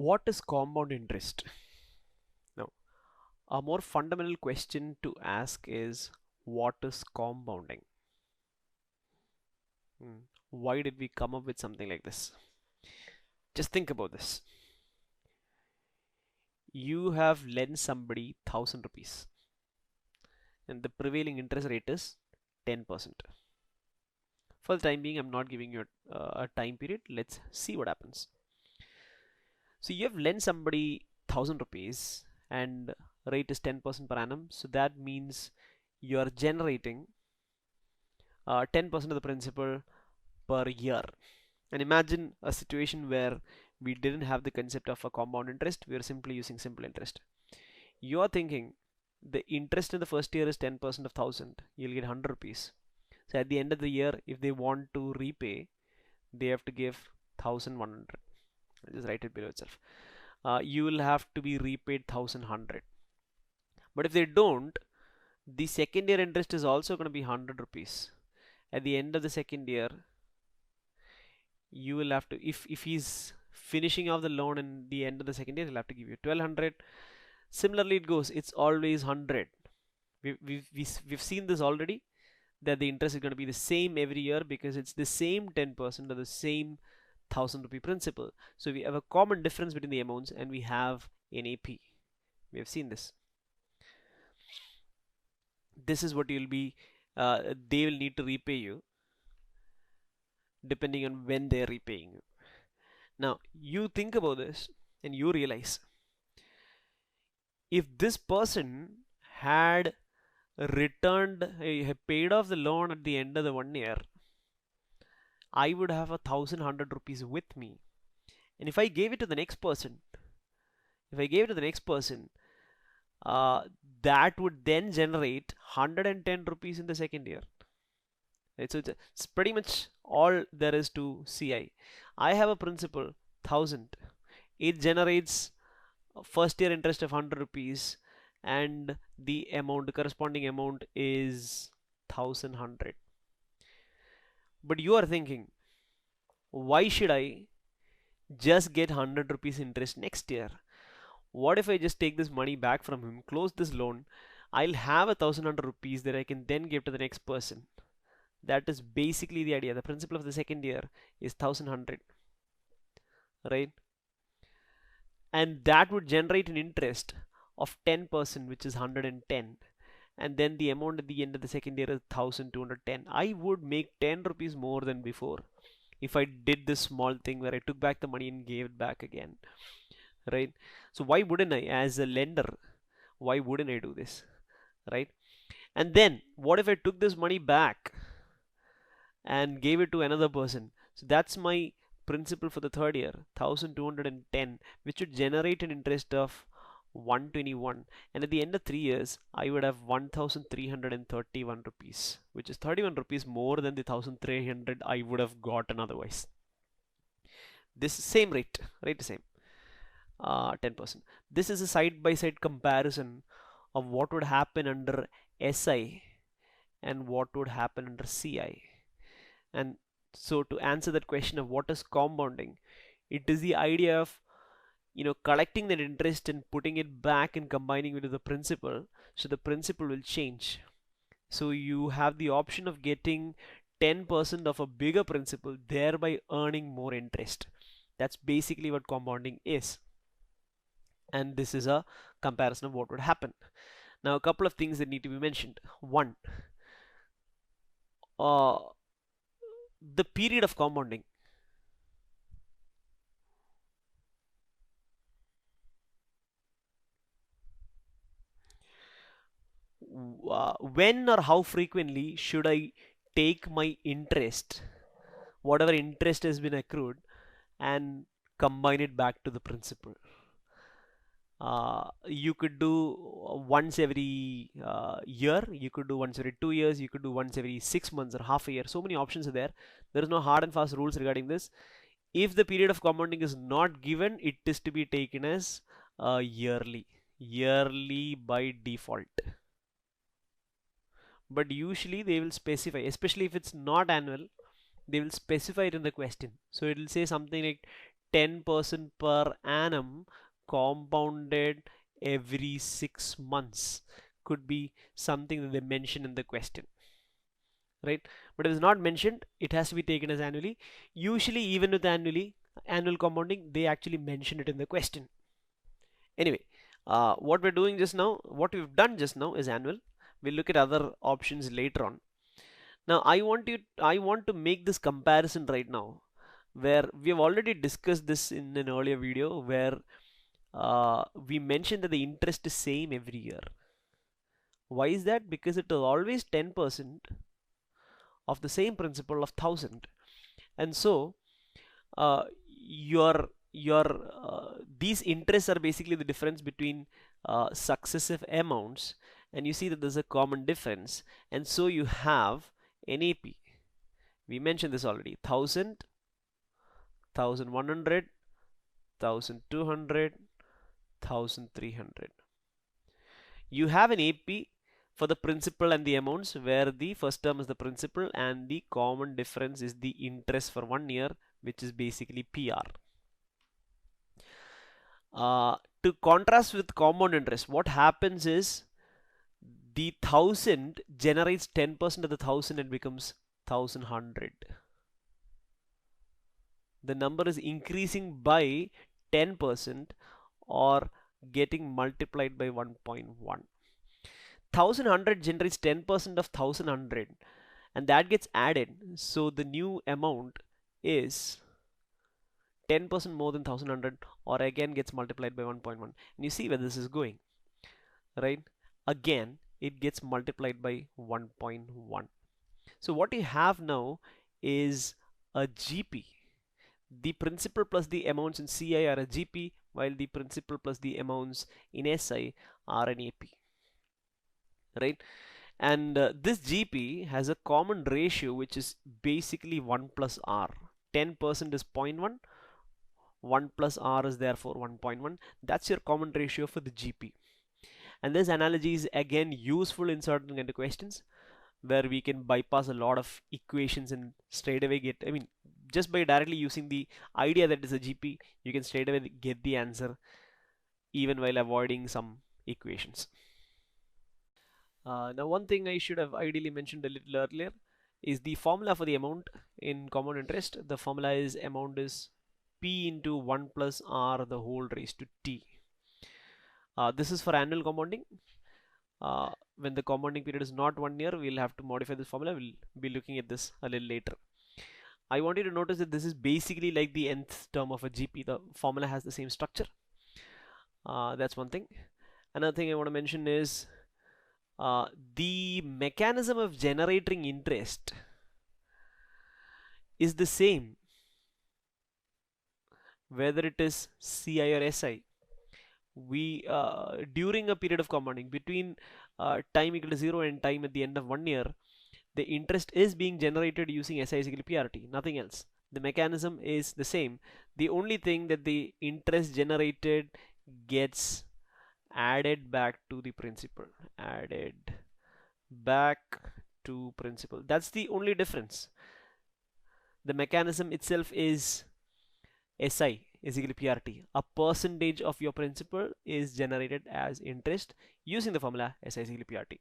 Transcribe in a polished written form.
What is compound interest? Now, a more fundamental question to ask is what is compounding? Why did we come up with something like this? Just think about this. You have lent somebody 1,000 rupees and the prevailing interest rate is 10%. For the time being, I'm not giving you a time period. Let's see what happens. So you have lent somebody 1,000 rupees and rate is 10% per annum. So that means you are generating 10% of the principal per year. And imagine a situation where we didn't have the concept of a compound interest, we are simply using simple interest. You are thinking the interest in the first year is 10% of 1,000, you'll get 100 rupees. So at the end of the year, if they want to repay, they have to give 1,100. I'll just write it below itself. You will have to be repaid 1,100. But if they don't, the second year interest is also going to be 100 rupees. At the end of the second year, you will have to, if he's finishing off the loan in the end of the second year, he'll have to give you 1,200. Similarly, it goes, it's always 100. We've seen this already, that the interest is going to be the same every year because it's the same 10% or the same 1,000 rupee principal. So we have a common difference between the amounts and we have an AP. We have seen this. This is what you'll be, they will need to repay you depending on when they're repaying you. Now, you think about this and you realize if this person had returned, had paid off the loan at the end of the 1 year, I would have 1,100 rupees with me. And if I gave it to the next person, that would then generate 110 rupees in the second year. Right? So it's pretty much all there is to CI. I have a principal 1,000. It generates first year interest of 100 rupees and the corresponding amount is 1,100. But you are thinking, why should I just get 100 rupees interest next year? What if I just take this money back from him, close this loan, I'll have 1,100 rupees that I can then give to the next person. That is basically the idea. The principal of the second year is 1,100, right? And that would generate an interest of 10%, which is 110. And then the amount at the end of the second year is 1,210. I would make 10 rupees more than before if I did this small thing where I took back the money and gave it back again, right? So why wouldn't I, as a lender, why wouldn't I do this, right? And then what if I took this money back and gave it to another person? So that's my principal for the third year, 1,210, which would generate an interest of 121, and at the end of 3 years I would have 1,331 rupees, which is 31 rupees more than the 1,300 I would have gotten otherwise. This same rate, right? The same 10%. This is a side-by-side comparison of what would happen under SI and what would happen under CI. And so to answer that question of what is compounding, it is the idea of collecting that interest and putting it back and combining it with the principal, so the principal will change. So you have the option of getting 10% of a bigger principal, thereby earning more interest. That's basically what compounding is. And this is a comparison of what would happen. Now, a couple of things that need to be mentioned. One, the period of compounding. When or how frequently should I take my interest, whatever interest has been accrued, and combine it back to the principal? You could do once every year, you could do once every 2 years, you could do once every 6 months or half a year. So many options are there. There is no hard and fast rules regarding this. If the period of compounding is not given, it is to be taken as yearly by default. But usually they will specify, especially if it's not annual, they will specify it in the question. So it will say something like 10% per annum compounded every 6 months could be something that they mention in the question, right? But if it's not mentioned, it has to be taken as annually. Usually, even with annual compounding, they actually mention it in the question. Anyway, what we're doing just now, what we've done just now is annual. We'll look at other options later on. Now, I want to make this comparison right now, where we have already discussed this in an earlier video, where we mentioned that the interest is same every year. Why is that? Because it is always 10% of the same principal of 1000, and so these interests are basically the difference between successive amounts, and you see that there's a common difference, and so you have NAP. We mentioned this already: 1000, 1100, 1200, 1300. You have an AP for the principal and the amounts, where the first term is the principal and the common difference is the interest for 1 year, which is basically PR. To contrast with compound interest, what happens is the 1000 generates 10% of the 1000 and becomes 1100. The number is increasing by 10% or getting multiplied by 1.1. 1100 generates 10% of 1100, and that gets added, so the new amount is 10% more than 1100, or again gets multiplied by 1.1, and you see where this is going, right? Again it gets multiplied by 1.1. So what you have now is a GP. The principal plus the amounts in CI are a GP, while the principal plus the amounts in SI are an AP, right? And this GP has a common ratio, which is basically 1 plus R. 10% is 0.1, 1 plus R is therefore 1.1. That's your common ratio for the GP. And this analogy is again useful in certain kind of questions, where we can bypass a lot of equations and straight away get, I mean, just by directly using the idea that is a GP, you can straight away get the answer even while avoiding some equations. Now, one thing I should have ideally mentioned a little earlier is the formula for the amount in compound interest. The formula is amount is P into 1 plus R the whole raised to T. This is for annual compounding. When the compounding period is not 1 year, we'll have to modify this formula. We'll be looking at this a little later. I want you to notice that this is basically like the nth term of a GP. The formula has the same structure. That's one thing. Another thing I want to mention is the mechanism of generating interest is the same whether it is CI or SI. We during a period of compounding between time equal to 0 and time at the end of 1 year, the interest is being generated using SI is equal to PRT, nothing else. The mechanism is the same. The only thing that the interest generated gets added back to the principal, added back to principal. That's the only difference. The mechanism itself is SI is equal to PRT. A percentage of your principal is generated as interest using the formula SI is equal to PRT.